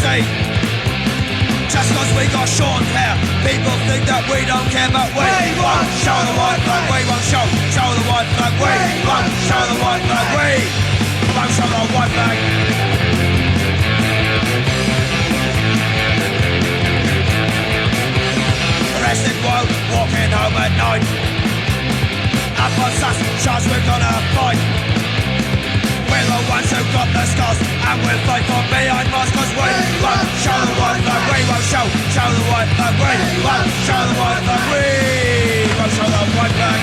see. Just cause we got short hair, people think that we don't care, but we won't show the white flag, we won't show the white flag, we won't show the white flag, we won't show the white flag. Arrested while walking home at night. Up on sus, charged we're gonna fight. We're the ones who got the scars, and we'll fight for behind bars, cause we won't show the white flag, we won't show the white flag, we won't show the white flag, we won't show the white flag.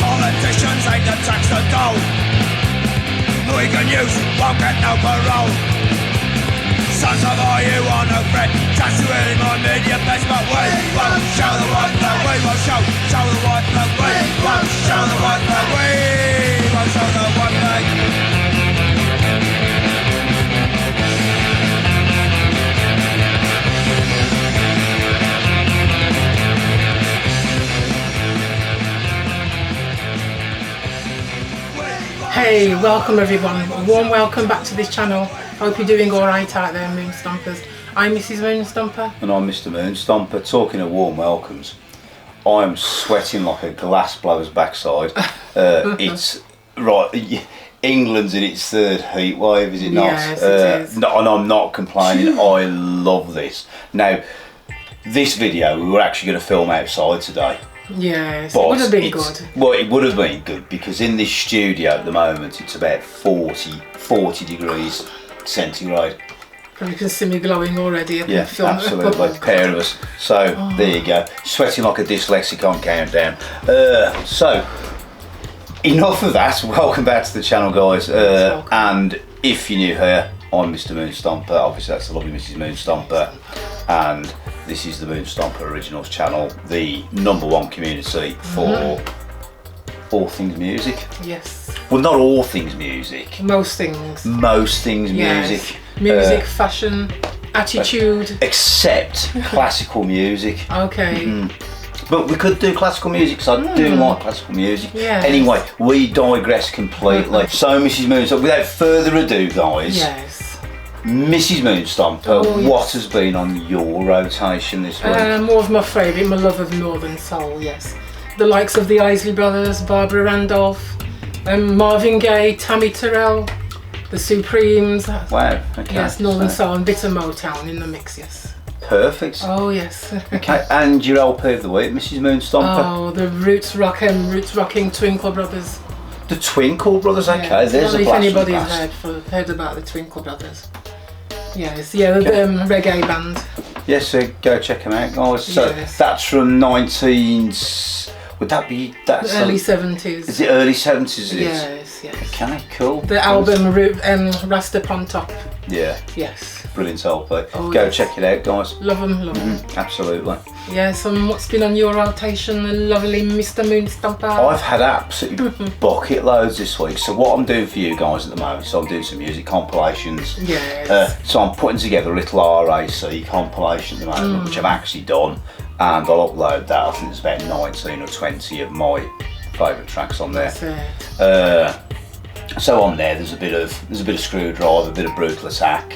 Politicians ain't the tax to gold. We can use, won't get no parole. Sons of all you are no threat, just to really more media best, but we won't show the white flag, we won't show the white flag, we won't show the white flag, we won't show the white flag. Hey, welcome everyone. A warm welcome back to this channel. Hope you're doing alright out there, Moon Stompers. I'm Mrs. Moon Stomper. And I'm Mr. Moon Stomper. Talking of warm welcomes, I'm sweating like a glass blower's backside. It's right. England's in its third heat wave, is it not? Yes, it is. No, and I'm not complaining. I love this. Now, this video we were actually going to film outside today. Yes, But it would have been good. Well, it would have been good because in this studio at the moment it's about 40 degrees centigrade. Probably can see me glowing already. I can Yeah, feel absolutely, a pair of us. So there you go, sweating like a dyslexic on countdown. So enough of that. Welcome back to the channel, guys. And if you're new here, I'm Mr. Moon Stomper. Obviously, that's the lovely Mrs. Moon Stomper, and this is the Moon Stomper Originals channel, the #1 community for all things music. Yes. Well, not all things music. Most things. Most things Yes. music. Music, fashion, attitude. Except classical music. Okay. But we could do classical music because I do like classical music. Yes. Anyway, we digress completely. So, Mrs. Moon, so without further ado, guys, Yes. Mrs. Moon Stomper, Oh, yes. what has been on your rotation this week? More of my favourite, my love of Northern Soul, yes. The likes of the Isley Brothers, Barbara Randolph, Marvin Gaye, Tammy Terrell, the Supremes. Wow, okay. Yes, Northern So, Soul and bit of Motown in the mix, yes. perfect. Oh, yes. Okay, and your LP of the week, Mrs. Moon Stomper? Oh, the roots rocking Twinkle Brothers. The Twinkle Brothers, okay, Yeah. there's I a don't know if blast from the anybody's past. heard about the Twinkle Brothers. Yes, yeah, the reggae band. Yes, so go check them out, guys. So Yes. that's from 19... Would that be... That's Early 70s. Is it early 70s? Is it? Yes, yes. Okay, cool. The album Rasta Upon Top. Yeah, Yes. brilliant LP. Oh, Go yes. check it out, guys. Love them, love them. Absolutely. Yes, and what's been on your rotation, the lovely Mr. Moon Stomper? I've had absolutely bucket loads this week. So what I'm doing for you guys at the moment, so I'm doing some music compilations. Yes. So I'm putting together a little RAC compilation at the moment, which I've actually done, and I'll upload that. I think there's about 19 or 20 of my favourite tracks on there. That's it. So on there's a bit of Screwdriver, a bit of Brutal Attack,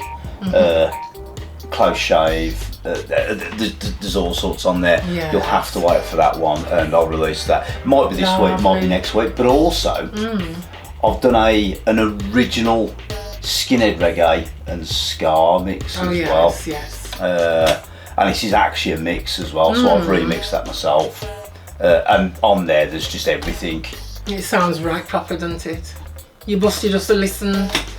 Close Shave. There's all sorts on there. Yes. You'll have to wait for that one, and I'll release that. Might be this week, might be next week. But also, I've done an original skinhead reggae and ska mix as well. Yes. And this is actually a mix as well, so I've remixed that myself. And on there's just everything. It sounds right proper, doesn't it? You busted just to listen.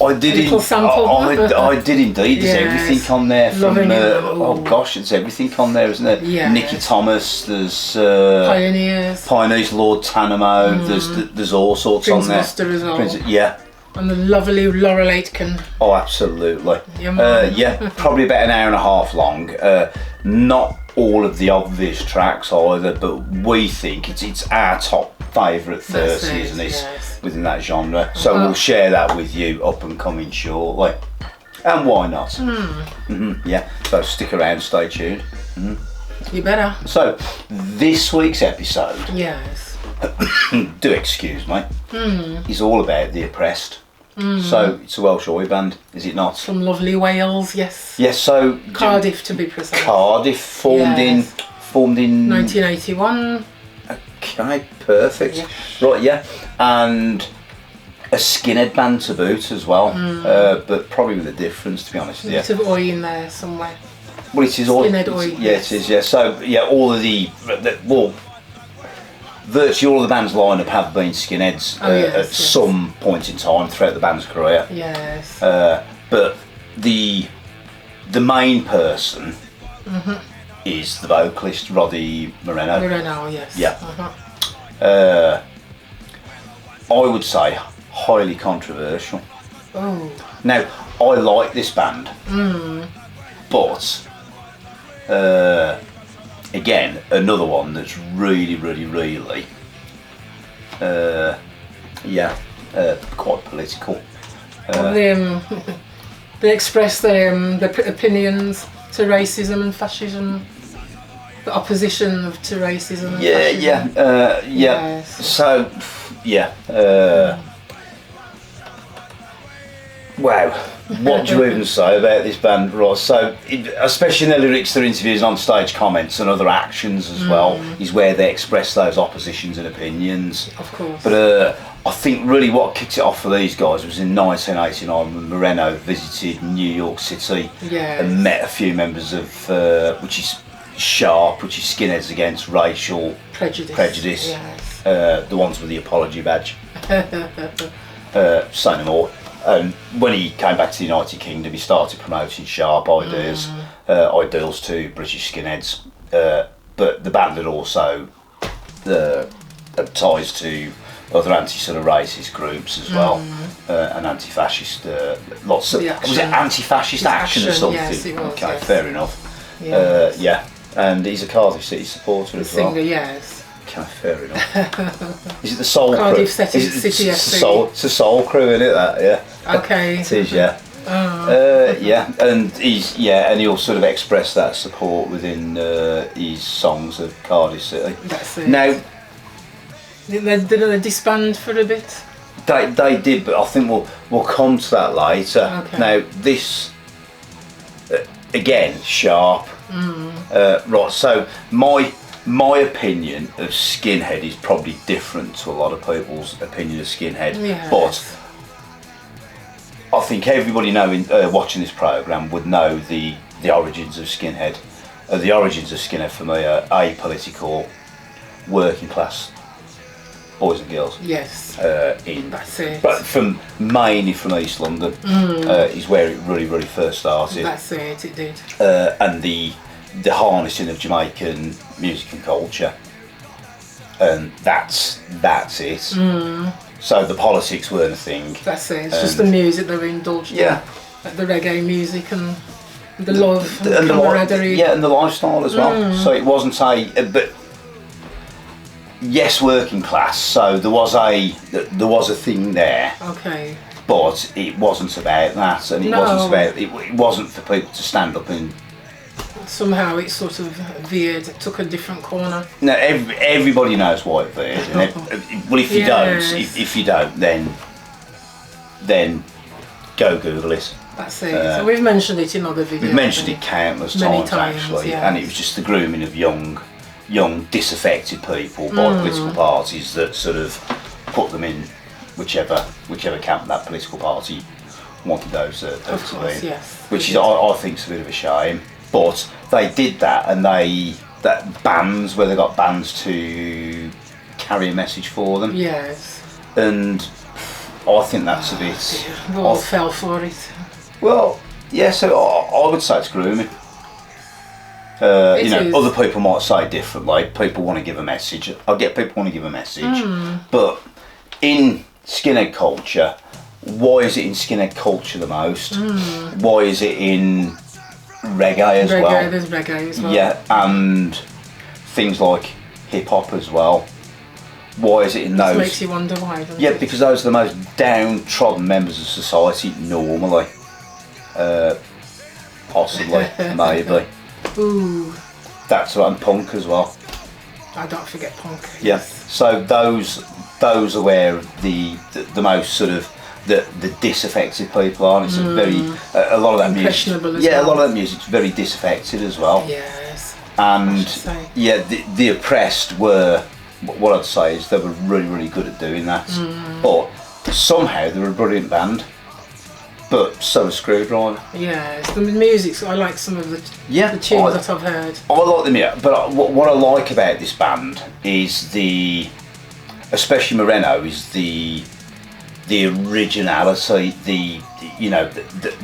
I did. A little sample. I did indeed. There's Yes. everything on there from. Loving it. Oh gosh, it's everything on there, isn't it? Yes. Nicky Thomas. There's Pioneers. Lord Tanamo. There's all sorts Prince on there. Buster as well. Yeah. And the lovely Laurel Aitken. Oh, absolutely. Yeah, yeah, probably about an hour and a half long. Not all of the obvious tracks either, but we think it's our top favourite 30, isn't it? Yes. Within that genre. So we'll share that with you up and coming shortly. And why not? Yeah, so stick around, stay tuned. You better. So, this week's episode, Yes. do excuse me, is all about the oppressed. So it's a Welsh oi band, is it not? From lovely Wales, yes. Yes. So Cardiff, to be precise. Cardiff formed in 1981. Okay, perfect. Yeah. Right, yeah, and a skinhead band to boot as well, but probably with a difference, to be honest with you. Bit of oi in there somewhere. Well, it is all. Skinhead oi. Yeah, it is. Yeah. So yeah, all of well, virtually all of the band's lineup have been skinheads at some point in time throughout the band's career. Yes. But the main person is the vocalist Rody Moreno. Moreno, yes. Yeah. I would say highly controversial. Oh. Now, I like this band, but again, another one that's really, quite political. They express their opinions to racism and fascism, the opposition to racism and fascism. Yes. So, wow, what do you even say about this band, Ross? So, especially in their lyrics, their interviews, on stage comments and other actions as well, is where they express those oppositions and opinions. Of course. But I think really what kicked it off for these guys was in 1989 when Moreno visited New York City and met a few members of, which is SHARP, which is Skinheads Against Racial Prejudice. Yes. The ones with the apology badge. Say no more. And when he came back to the United Kingdom, he started promoting SHARP ideals to British skinheads. But the band had also had ties to other anti-racist groups as well, and anti-fascist. Lots of was it anti-fascist action or something? Yes, it was, okay, fair enough. Yes. And he's a Cardiff City supporter as well. Singer, yes. Okay, fair enough. Is it the Soul Cardiff Crew? City FC. It's a Soul Crew, isn't it? That, yeah. Okay. It is, yeah. And he'll sort of express that support within his songs of Cardiff City. That's it. Now, did they disband for a bit? They did, but I think we'll come to that later. Okay. Now, this again, SHARP. Right. So my opinion of skinhead is probably different to a lot of people's opinion of skinhead, but I think everybody watching this programme would know the origins of skinhead. The origins of skinhead for me are apolitical, working class boys and girls. Yes. That's it. But mainly from East London is where it really first started. That's it. It did. And the harnessing of Jamaican music and culture, and that's it. So the politics weren't a thing. That's it. It's just the music they were indulged in. Like the reggae music and the love and the camaraderie. And the lifestyle as well. So it wasn't but yes, working class. So there was a thing there. Okay. But it wasn't about that, and it wasn't for people to stand up and. Somehow it sort of veered, it took a different corner. No, everybody knows why it veered. Well, if you don't, then go Google it. That's it. So we've mentioned it in other videos. We've mentioned it countless times actually, and it was just the grooming of young disaffected people by political parties that sort of put them in whichever camp that political party wanted those to be. Yes. Which is, I think, is a bit of a shame. But they did that, and bands where they got bands to carry a message for them. Yes. And I think that's a bit. We all fell for it. Well, yeah. So I would say it's grooming. Other people might say differently. People want to give a message. I get people want to give a message, but in skinhead culture, why is it in skinhead culture the most? Why is it in reggae as well? There's reggae as well. Yeah, and things like hip hop as well. Why is it in those? Makes you wonder why. Yeah, because those are the most downtrodden members of society normally. Possibly, maybe. Ooh. That's right, and punk as well. I don't forget punk. Yeah. Yes. So those are where the most sort of the disaffected people are. It's a very a lot of that music. Impressionable as Yeah, well. a lot of that music's very disaffected as well. Yes. And say. yeah, the oppressed were, what I'd say is they were really, really good at doing that. But somehow they were a brilliant band. But so was Screwdriver. Yes, the music. I like some of the tunes that I've heard. I like them, yeah. But what I like about this band is especially Moreno, is the originality.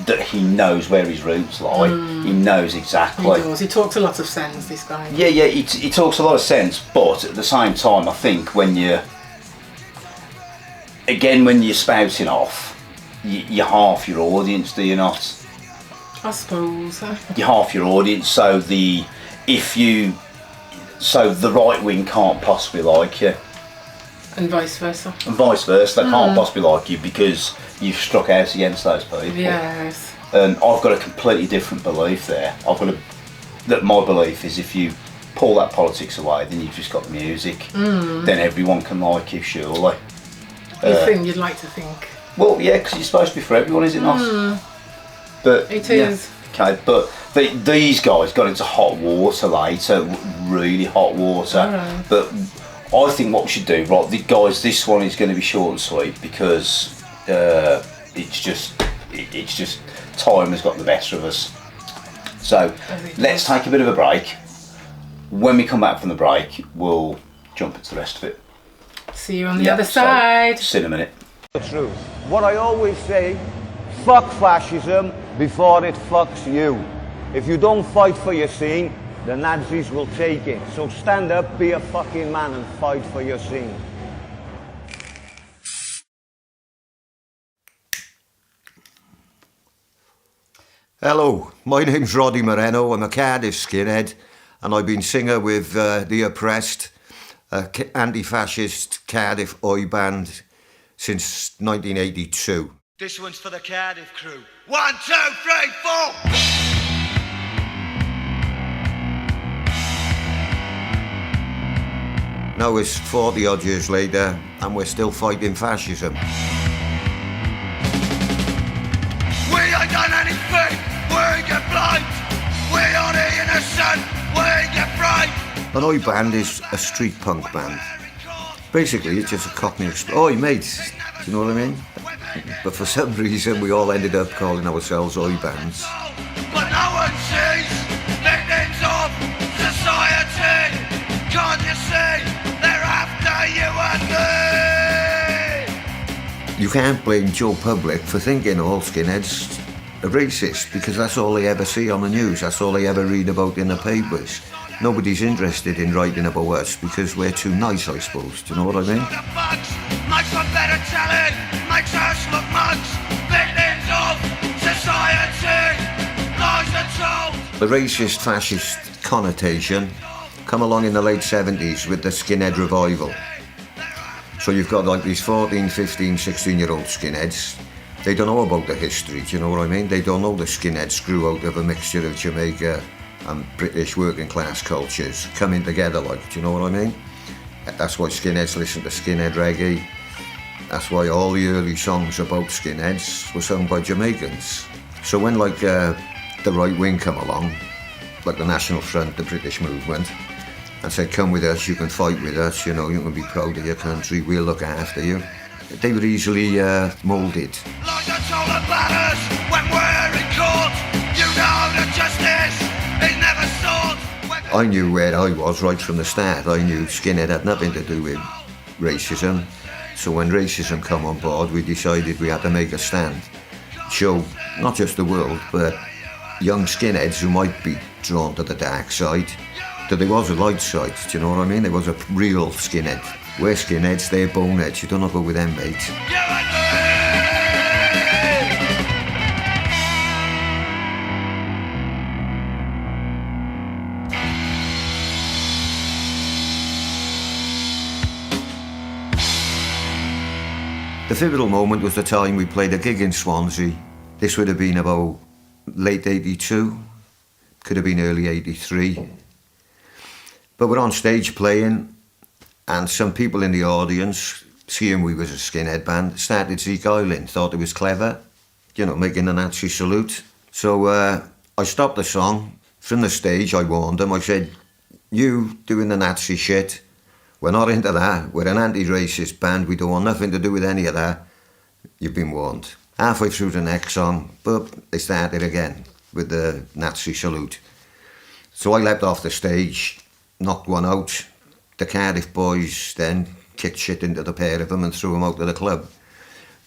That he knows where his roots lie. He knows exactly. He does. He talks a lot of sense. This guy. Yeah. He talks a lot of sense, but at the same time, I think when you're spouting off, you're half your audience, do you not? I suppose. You're half your audience, so the right wing can't possibly like you, And vice versa. and vice versa. They can't possibly like you because you've struck out against those people. Yes. And I've got a completely different belief there. That my belief is if you pull that politics away, then you've just got the music. Then everyone can like you, surely. You'd like to think. Well, yeah, because it's supposed to be for everyone, is it not? But It is. Okay, but these guys got into hot water later, really hot water. Alright. But I think what we should do, right, the guys, this one is going to be short and sweet because it's just time has got the better of us. So let's take a bit of a break. When we come back from the break, we'll jump into the rest of it. See you on the other side. See you in a minute. The truth. What I always say, fuck fascism before it fucks you. If you don't fight for your scene, the Nazis will take it. So stand up, be a fucking man and fight for your scene. Hello, my name's Rody Moreno. I'm a Cardiff skinhead and I've been singer with The Oppressed, anti-fascist Cardiff oi band since 1982. This one's for the Cardiff crew. 1, 2, 3, 4! Now it's 40 odd years later and we're still fighting fascism. We ain't done anything, we get blind. We are the innocent, we get fright. An oi band is a street punk band. Basically it's just a cockney oi mate, do you know what I mean? But for some reason we all ended up calling ourselves oi bands. But no one sees victims of society. Can't you see, they're after you and me. You can't blame Joe Public for thinking all skinheads are racist because that's all they ever see on the news, that's all they ever read about in the papers. Nobody's interested in writing about us because we're too nice, I suppose, do you know what I mean? Makes for better telling, makes us look mugs. Victims of society, lies are told. The racist, fascist connotation come along in the late 70s with the skinhead revival. So you've got like these 14, 15, 16-year-old skinheads. They don't know about the history, do you know what I mean? They don't know the skinheads grew out of a mixture of Jamaica and British working class cultures coming together, like, do you know what I mean? That's why skinheads listen to skinhead reggae. That's why all the early songs about skinheads were sung by Jamaicans. So when like the right wing come along, like the National Front, the British movement, and said, come with us, you can fight with us, you know, you can be proud of your country, we'll look after you. They were easily moulded. Like the toll of batters when we're in court, you know that justice is never sought. I knew where I was right from the start. I knew skinhead had nothing to do with racism. So when racism come on board, we decided we had to make a stand. Show not just the world, but young skinheads who might be drawn to the dark side, that there was a light side, do you know what I mean? There was a real skinhead. We're skinheads, they're boneheads, you don't know go with them, mate. You and me. The pivotal moment was the time we played a gig in Swansea. This would have been about late 82, could have been early 83. But we're on stage playing, and some people in the audience, seeing we was a skinhead band, started Zeke Island, thought it was clever, you know, making the Nazi salute. So I stopped the song. From the stage, I warned them. I said, you doing the Nazi shit, we're not into that. We're an anti-racist band. We don't want nothing to do with any of that. You've been warned. Halfway through the next song, boop, they started again with the Nazi salute. So I leapt off the stage, knocked one out. The Cardiff boys then kicked shit into the pair of them and threw them out of the club.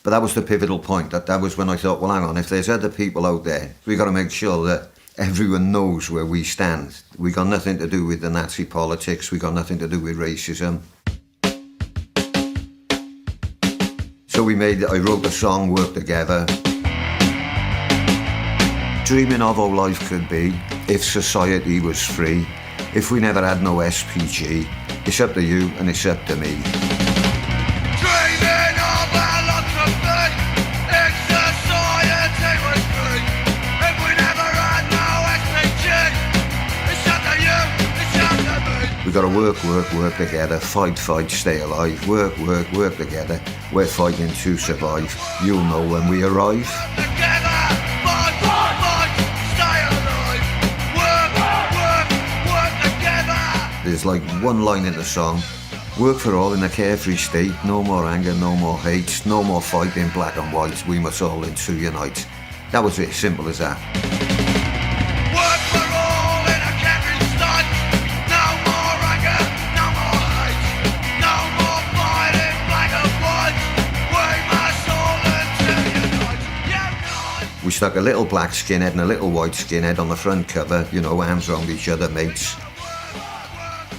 But that was the pivotal point. That was when I thought, well, hang on, if there's other people out there, we got to make sure that everyone knows where we stand. We got nothing to do with the Nazi politics. We got nothing to do with racism. So I wrote the song, Work Together. Dreaming of how life could be if society was free, if we never had no SPG. It's up to you and it's up to me. Dreaming of our lot to be if society was free. If we never had no SPG, it's up to you, it's up to me. We gotta work together, fight, stay alive, work together. We're fighting to survive. You'll know when we arrive. Together, fight, stay alive. Work together. There's like one line in the song. Work for all in a carefree state. No more anger, no more hate. No more fighting black and white. We must all in to unite. That was it, simple as that. Work for all in a carefree state. No more anger, no more hate. No more fighting black and white. We must all unite. We stuck a little black skinhead and a little white skinhead on the front cover, you know, arms around each other, mates.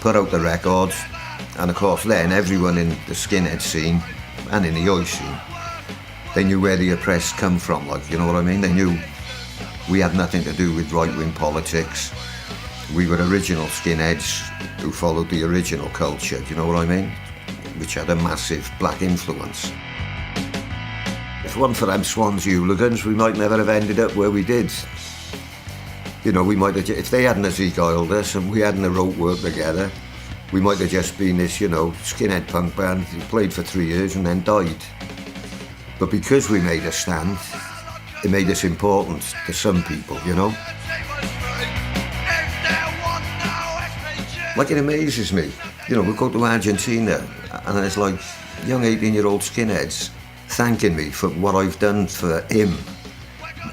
Put out the record, and of course then everyone in the skinhead scene and in the oi scene, they knew where the oppressed come from, like, you know what I mean? They knew we had nothing to do with right-wing politics. We were original skinheads who followed the original culture, do you know what I mean? Which had a massive black influence. If it wasn't for them Swansea hooligans, we might never have ended up where we did. You know, we might have, if they hadn't exiled us and we hadn't wrote Work Together, we might have just been this, you know, skinhead punk band who played for 3 years and then died. But because we made a stand, it made us important to some people, you know? Like, it amazes me. You know, we go to Argentina and there's like young 18-year-old skinheads thanking me for what I've done for him.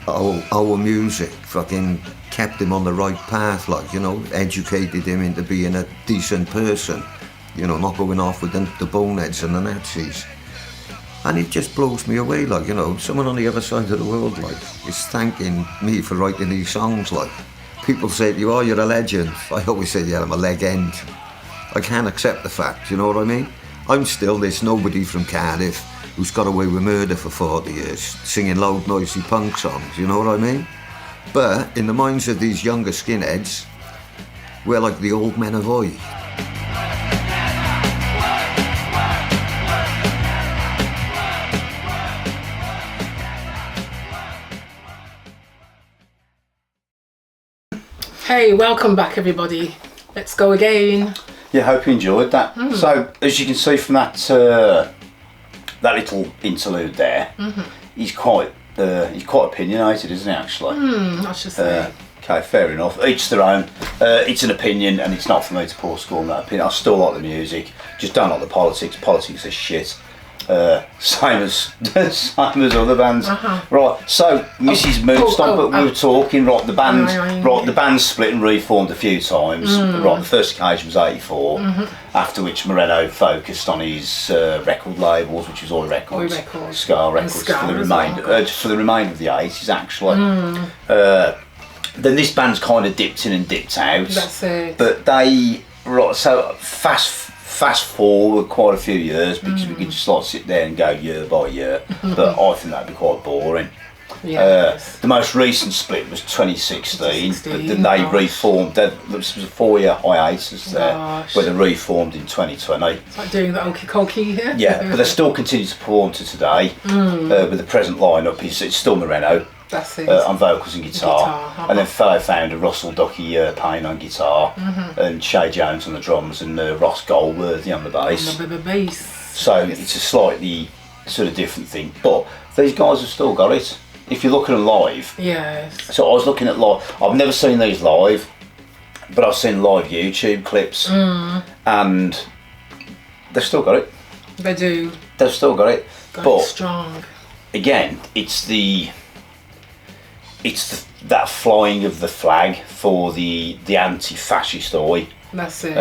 Our music fucking kept him on the right path, like, you know, educated him into being a decent person, you know, not going off with the boneheads and the Nazis. And it just blows me away, like, you know, someone on the other side of the world, like, is thanking me for writing these songs, like. People say to you, oh, you're a legend. I always say, yeah, I'm a legend. I can't accept the fact, you know what I mean? I'm still this nobody from Cardiff who's got away with murder for 40 years, singing loud, noisy punk songs, you know what I mean? But in the minds of these younger skinheads, we're like the old men of Oi. Hey, welcome back everybody. Let's go again. Yeah, hope you enjoyed that. So, as you can see from that that little interlude there, he's quite opinionated, isn't he? Actually, I should say. Okay, fair enough. Each their own. It's an opinion, and it's not for me to pour score on that opinion. I still like the music, just don't like the politics. Politics is shit. Same as other bands. Right. So Mrs. Moonstone, but we were talking. Right, the band. The band split and reformed a few times. Right, the first occasion was '84. After which Moreno focused on his record labels, which was Oi Records, Scar Records, for the remainder of the '80s. Actually, then this band's kind of dipped in and dipped out. That's it. But they so fast forward quite a few years, because we could just like sit there and go year by year, but I think that'd be quite boring. Yes. The most recent split was 2016, but then they reformed. There was a 4-year hiatus there, where they reformed in 2020. It's like doing the okie dokie here. Yeah, but they still continue to perform to today. With the present lineup, it's still Moreno, That's it. On vocals and guitar. Guitar, And then fellow founder Russell Ducky Payne on guitar, and Shay Jones on the drums, and Ross Goldworthy on the bass. On the bass. So it's a slightly sort of different thing, but these guys have still got it. If you look at them live, Yes. so I was looking at live. I've never seen these live, but I've seen live YouTube clips, and they've still got it. They do. They've still got it, Got but it strong. again, it's that flying of the flag for the anti-fascist eye, That's it.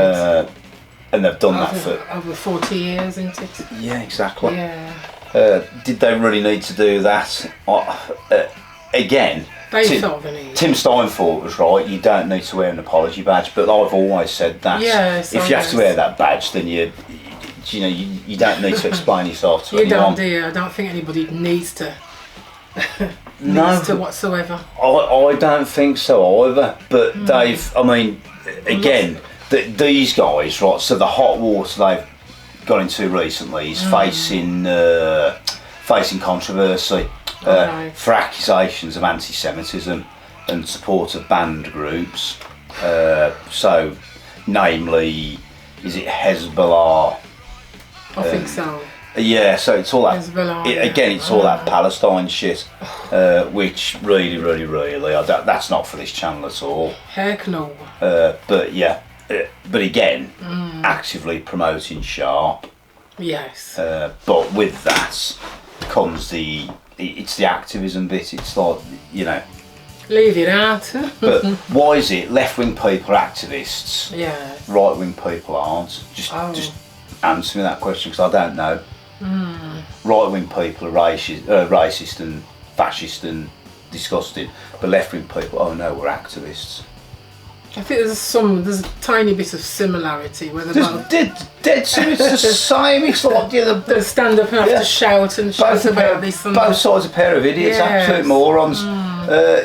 and they've done that for over 40 years, isn't it? yeah, exactly. Yeah. Did they really need to do that? Again, They felt the need. Tim Steinfort was right. You don't need to wear an apology badge, but I've always said that. Yes, if you have to wear that badge, then you don't need to explain yourself to You anyone. don't, do you? I don't think anybody needs to. No. Needs to whatsoever. I don't think so either. But they've, I mean, again, these guys, right? So the hot water they've got into recently is facing controversy Right. for accusations of anti-Semitism and support of banned groups. So, namely, is it Hezbollah? I think so. Yeah, so it's all that. Hezbollah, Again, it's all that Palestine shit, which really, that's not for this channel at all. Heck no. But yeah, but again, actively promoting Sharp. Yes. But with that comes it's the activism bit. It's like, Leave it out. but why is it left-wing people are activists, Yeah. right-wing people aren't? Just answer me that question, because I don't know. Right-wing people are racist and fascist and disgusting, but left-wing people, oh no, we're activists. I think there's a tiny bit of similarity where they're both Dead serious, it's the same. It's like they stand up and have to shout and shout about this and both sides a pair of idiots, Yes. absolute morons.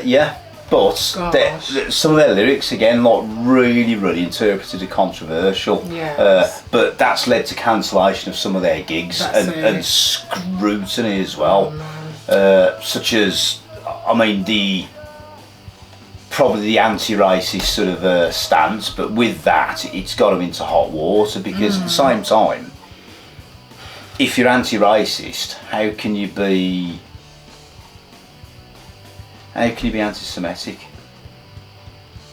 Yeah, but some of their lyrics again, like really interpreted as controversial. Yes. But that's led to cancellation of some of their gigs That's and scrutiny as well, such as, I mean, probably the anti-racist sort of stance, but with that it's got them into hot water, because at the same time, if you're anti-racist, how can you be anti-Semitic?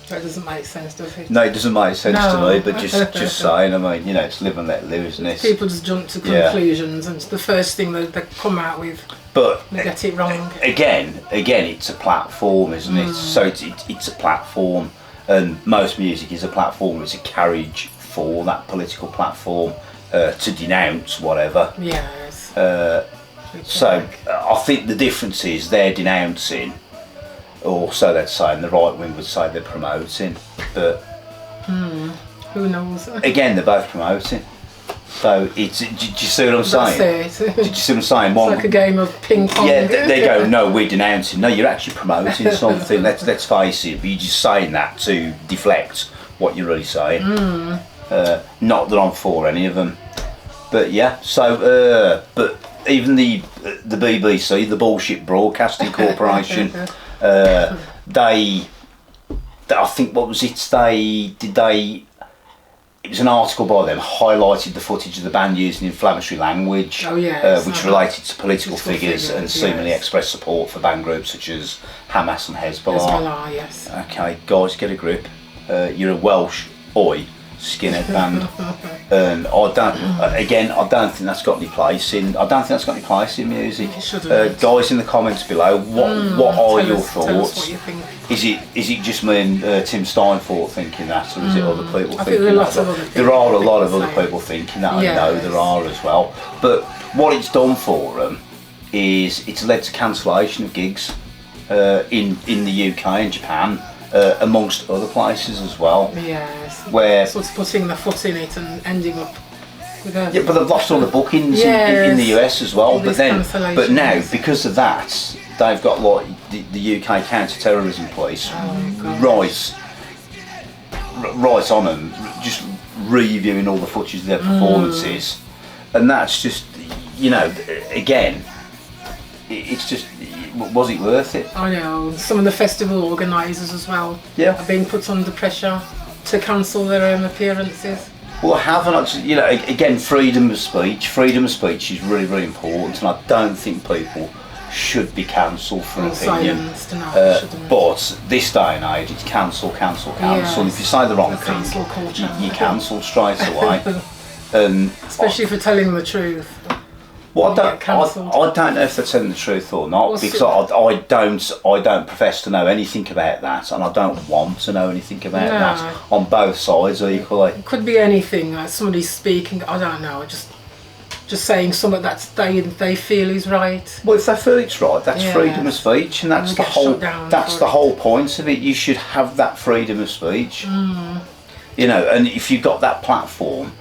that doesn't make sense, does it? No, it doesn't make sense to No. me, but just saying, I mean, it's live and let live, isn't it? People just jump to conclusions and it's the first thing that they come out with, But they get it wrong. again, it's a platform, isn't it? So it's a platform, and most music is a platform. It's a carriage for that political platform to denounce whatever. Yes. So I think the difference is they're denouncing, or so they'd say, and the right wing would say they're promoting. But Who knows? again, they're both promoting. So do you see what I'm saying? That's it. Did you see what I'm saying? It's like a game of ping pong. Yeah, they go, no, we're denouncing. No, you're actually promoting something. Let's face it. But you're just saying that to deflect what you're really saying. Not that I'm for any of them, but yeah. So, but even the BBC, the Bullshit Broadcasting Corporation, I think, what was it? It was an article by them, highlighted the footage of the band using inflammatory language, which related to political figures and seemingly expressed support for band groups such as Hamas and Hezbollah. Hezbollah, yes. Okay, guys, get a grip. You're a Welsh skinhead band, and I don't think that's got any place in. Music. It shouldn't. Guys in the comments below, what are your thoughts? Tell us what you think. Is it just me and Tim Steinfort thinking that, or is it other people I think thinking there are lots that? of other people There are a lot of thinking other the people thinking that. Yes. I know there are as well. But what it's done for them is it's led to cancellation of gigs in the UK and Japan, amongst other places as well. Yes. Where So it's putting their foot in it and ending up with a... yeah, but they've lost all the bookings in the US as well. But now, because of that, they've got like the UK counter-terrorism police right on them, just reviewing all the footage of their performances, and that's just, again, it's just, was it worth it? I know. Some of the festival organisers as well Yeah. are being put under pressure to cancel their own appearances. Well, I haven't. Again, freedom of speech. Freedom of speech is really, really important, and I don't think people should be cancelled for an Or opinion. silenced, no, shouldn't. But this day and age, it's cancel. Yes. And if you say the wrong The thing, cancel culture. you cancel straight away. And Especially for telling the truth. well, you get cancelled. I don't know if they're telling the truth or not, Well, because I don't profess to know anything about that, and I don't want to know anything about No. that on both sides equally. It could be anything, like somebody speaking, I don't know, just saying something that they feel is right. Well, if they feel it's right, that's Yeah. freedom of speech, and that's And the get whole. shut down That's for the it. whole point of it. You should have that freedom of speech. You know, and if you've got that platform,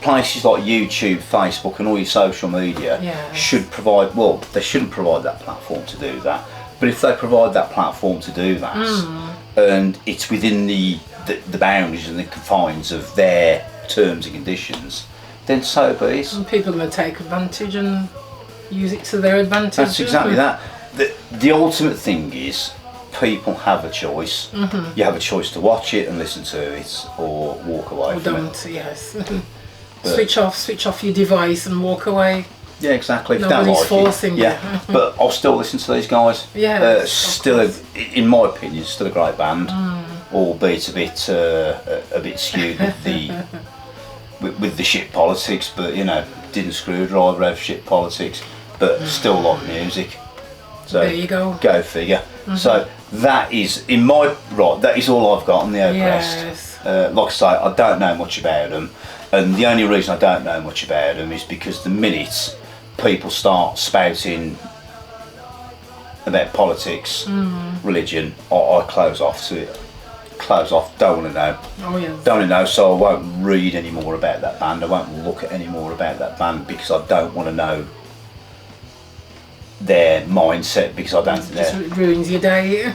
places like YouTube, Facebook, and all your social media Yes. should provide. Well, they shouldn't provide that platform to do that, but if they provide that platform to do that, and it's within the boundaries and the confines of their terms and conditions, then so be it. And people are going to take advantage and use it to their advantage. That's exactly that. The ultimate thing is people have a choice. You have a choice to watch it and listen to it, or walk away Or from don't, it. yes. Switch off your device and walk away. Yeah, exactly. If you don't Nobody's like forcing it, yeah. But I'll still listen to these guys. Yes, of Still, in my opinion, still a great band, albeit a bit skewed with the with the shit politics. But you know, didn't Screwdriver have shit politics? But still like music. So There you go. Go figure. So that is that is all I've got on the Oppressed. Yes. Like I say, I don't know much about them, and the only reason I don't know much about them is because the minute people start spouting about politics, religion, I close off to it. Close off. Don't want to know. Oh yes. Don't want to know. So I won't read any more about that band. I won't look at any more about that band because I don't want to know their mindset, because I don't think Just they're. ruins your day.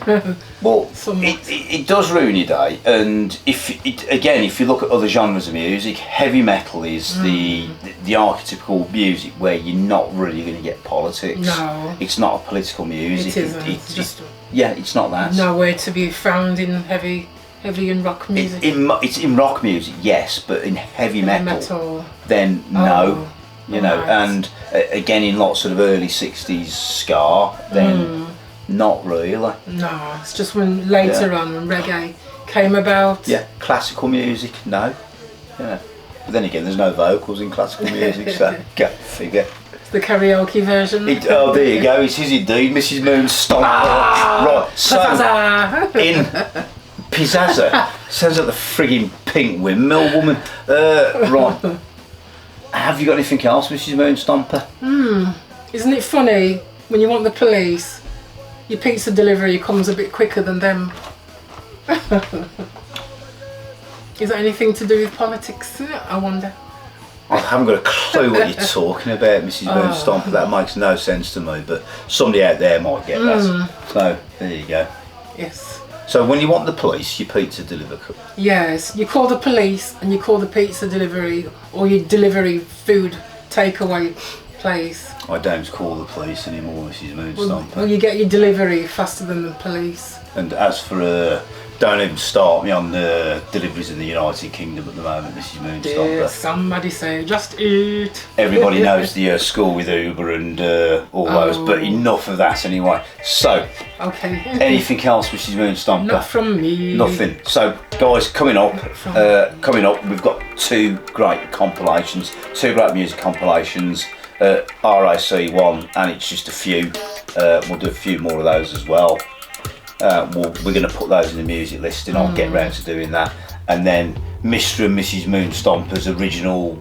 Well, somewhat. it does ruin your day, and if you look at other genres of music, heavy metal is the archetypical music where you're not really going to get politics. No. It's not a political music. It isn't. It's just it's not that. nowhere to be found in heavy and rock music. It's in rock music, yes, but in heavy metal, then no. Oh, You know, right. and again in lots of early 60s ska, then not really. No, it's just when later on when reggae came about. Yeah, classical music, no. Yeah. But then again, there's no vocals in classical music, so go figure. It's the karaoke version. Oh, there you go, it is indeed Mrs. Moon's Stomp. Right, so Pizzazz! in Pizzazza, sounds like the frigging Pink Windmill woman. Right. Have you got anything else, Mrs. Moonstomper? Isn't it funny when you want the police, your pizza delivery comes a bit quicker than them? Is that anything to do with politics? I wonder. I haven't got a clue what you're talking about, Mrs. Moonstomper. That makes no sense to me, but somebody out there might get that. So, there you go. Yes. So when you want the police, your pizza deliver. Yes, you call the police and you call the pizza delivery or your delivery food takeaway place. I don't call the police anymore, Mrs. Well, Moonstomper. you get your delivery faster than the police. And as for don't even start me on the deliveries in the United Kingdom at the moment, Mrs. Moonstomper. Did somebody say, just eat. Everybody knows the school with Uber and all those, but enough of that anyway. So, Okay. anything else, Mrs. Moonstomper? Not from me. Nothing. So, guys, coming up, we've got two great music compilations. RAC one, and it's just a few. We'll do a few more of those as well. We're going to put those in the music list, and I'll get round to doing that. And then Mr. and Mrs. Moonstomper's original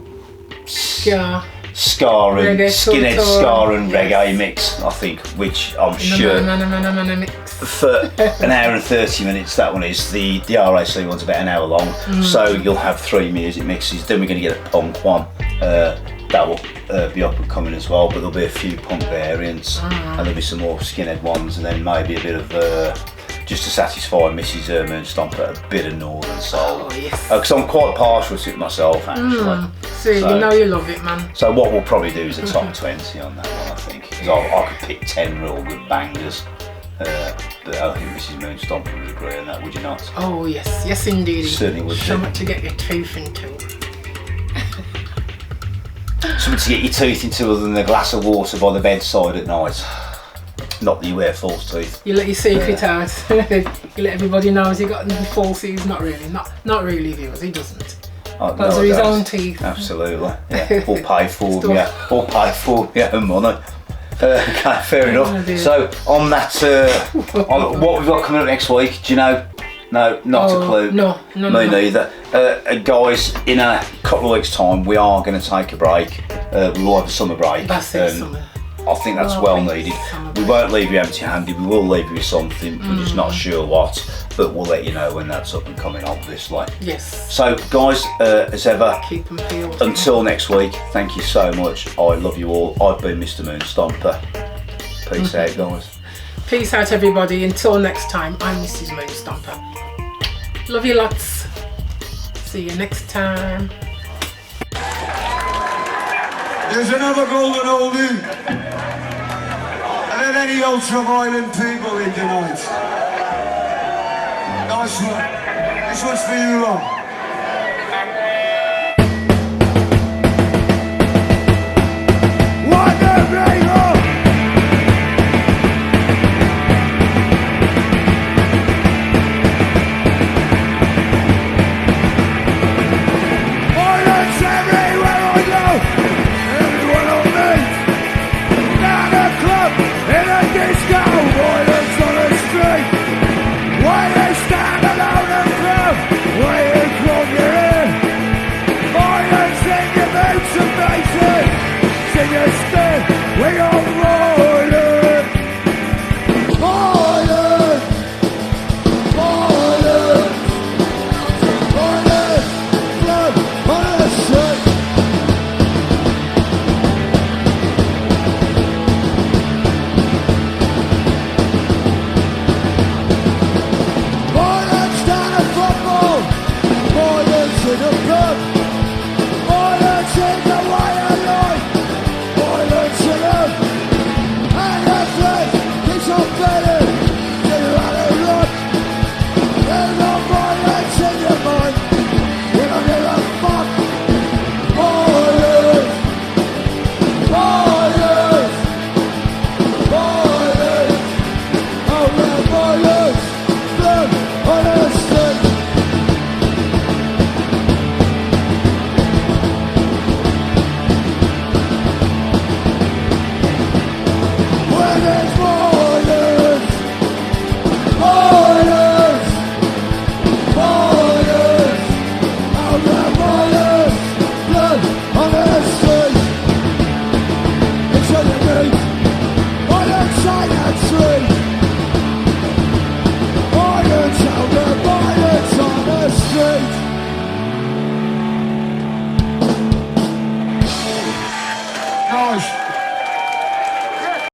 Yeah. ska and Reggae skinhead tour, ska and yes. reggae mix, I think, which I'm sure Mix. for an hour and 30 minutes that one is. The RAC one's about an hour long, so you'll have three music mixes. Then we're going to get a punk one. That will be up and coming as well, but there'll be a few punk variants, and there'll be some more skinhead ones, and then maybe a bit of just to satisfy Mrs. Moonstomper, a bit of Northern Soul. Oh, yes. Because I'm quite partial to it myself, actually. See, So- you know you love it, man. So what we'll probably do is a top 20 on that one, I think. because I could pick 10 real good bangers. But I think Mrs. Moonstomper would agree on that, would you not? Oh yes, yes indeed. Certainly would. Something to get your teeth into. Something to get your teeth into other than a glass of water by the bedside at night. Not that you wear false teeth. You let your secret out. You let everybody know you got false teeth. Not really, not really, viewers. He doesn't. Those are his own teeth. Absolutely. Yeah. All paid for. Yeah. All paid for. Yeah. Money. Okay, fair enough. So on that, on what we've got coming up next week, do you know? No, not a clue. No. Me neither. Guys, in a couple of weeks' time, we are going to take a break. We will have a summer break. That's it, summer. I think that's well needed. We won't leave you empty-handed. We will leave you with something. We're just not sure what, but we'll let you know when that's up and coming, obviously. Yes. So, guys, as ever, Keep them peeled. until next week, thank you so much. I love you all. I've been Mr. Moonstomper. Peace out, guys. Peace out, everybody. Until next time, I'm Mrs. Moonstomper. Love you lots. See you next time. There's another golden oldie. And then any ultra-violent people in tonight. Nice one. This one's for you lot.